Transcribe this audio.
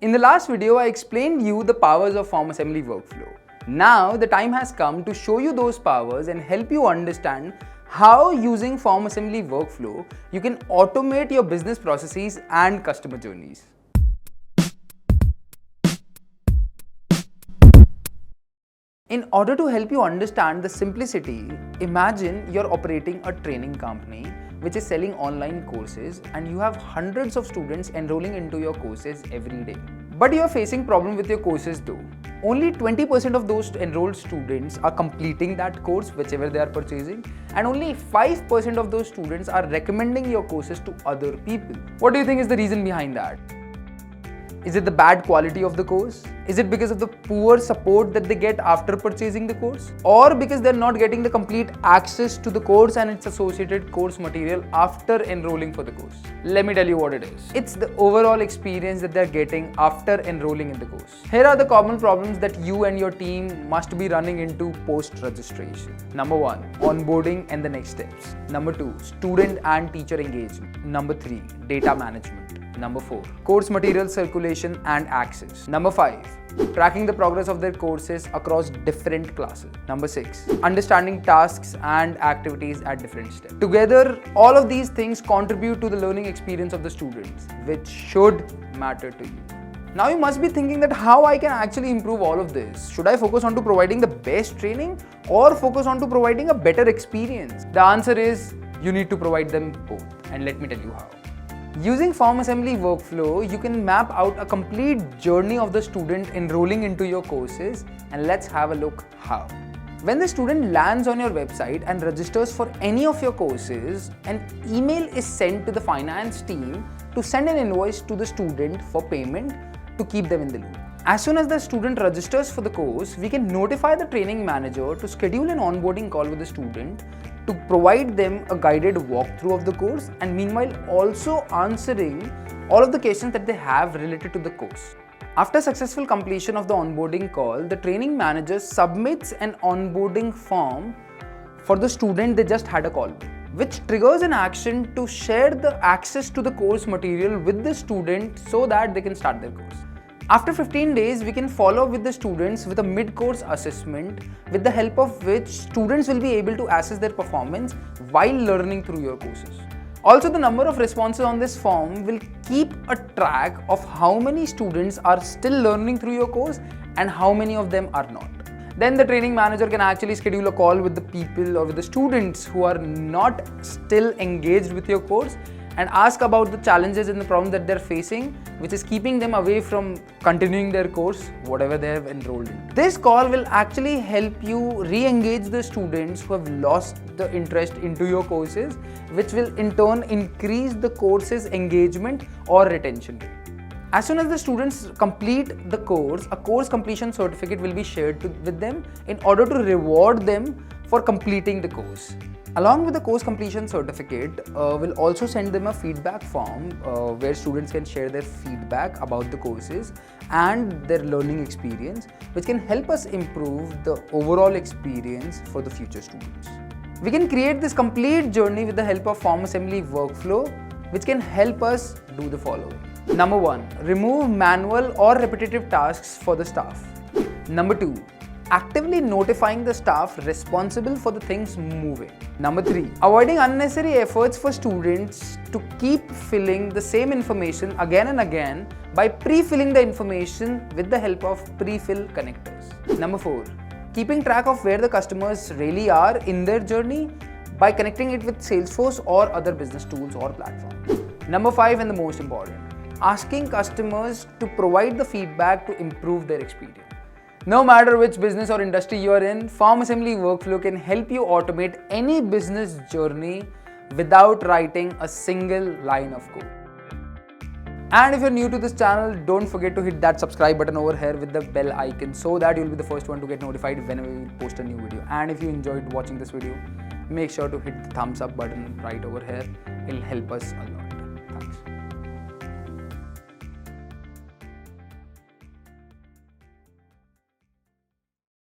In the last video, I explained you the powers of FormAssembly workflow. Now the time has come to show you those powers and help you understand how using FormAssembly workflow you can automate your business processes and customer journeys. In order to help you understand the simplicity, imagine you're operating a training company which is selling online courses and you have hundreds of students enrolling into your courses every day. But you're facing problem with your courses though. Only 20% of those enrolled students are completing that course whichever they are purchasing, and only 5% of those students are recommending your courses to other people. What do you think is the reason behind that? Is it the bad quality of the course? Is it because of the poor support that they get after purchasing the course? Or because they're not getting the complete access to the course and its associated course material after enrolling for the course? Let me tell you what it is. It's the overall experience that they're getting after enrolling in the course. Here are the common problems that you and your team must be running into post-registration. Number 1, onboarding and the next steps. Number 2, student and teacher engagement. Number 3, data management. Number 4, course material circulation and access. Number 5, tracking the progress of their courses across different classes. Number 6, understanding tasks and activities at different steps. Together, all of these things contribute to the learning experience of the students, which should matter to you. Now you must be thinking that how I can actually improve all of this. Should I focus on to providing the best training or focus on to providing a better experience? The answer is you need to provide them both, and let me tell you how. Using FormAssembly workflow, you can map out a complete journey of the student enrolling into your courses, and let's have a look how. When the student lands on your website and registers for any of your courses, an email is sent to the finance team to send an invoice to the student for payment to keep them in the loop. As soon as the student registers for the course, we can notify the training manager to schedule an onboarding call with the student to provide them a guided walkthrough of the course, and meanwhile also answering all of the questions that they have related to the course. After successful completion of the onboarding call, the training manager submits an onboarding form for the student they just had a call with, which triggers an action to share the access to the course material with the student so that they can start their course. After 15 days, we can follow up with the students with a mid-course assessment, with the help of which students will be able to assess their performance while learning through your courses. Also, the number of responses on this form will keep a track of how many students are still learning through your course and how many of them are not. Then the training manager can actually schedule a call with the people or with the students who are not still engaged with your course and ask about the challenges and the problems that they're facing, which is keeping them away from continuing their course, whatever they have enrolled in. This call will actually help you re-engage the students who have lost the interest into your courses, which will in turn increase the course's engagement or retention rate. As soon as the students complete the course, a course completion certificate will be shared with them in order to reward them for completing the course. Along with the course completion certificate, we'll also send them a feedback form where students can share their feedback about the courses and their learning experience, which can help us improve the overall experience for the future students. We can create this complete journey with the help of FormAssembly workflow, which can help us do the following. Number 1, remove manual or repetitive tasks for the staff. Number 2, actively notifying the staff responsible for the things moving. Number 3, avoiding unnecessary efforts for students to keep filling the same information again and again by pre-filling the information with the help of pre-fill connectors. Number 4, keeping track of where the customers really are in their journey by connecting it with Salesforce or other business tools or platforms. Number 5, and the most important, asking customers to provide the feedback to improve their experience. No matter which business or industry you are in, FormAssembly workflow can help you automate any business journey without writing a single line of code. And if you're new to this channel, don't forget to hit that subscribe button over here with the bell icon so that you'll be the first one to get notified whenever we post a new video. And if you enjoyed watching this video, make sure to hit the thumbs up button right over here. It'll help us a lot.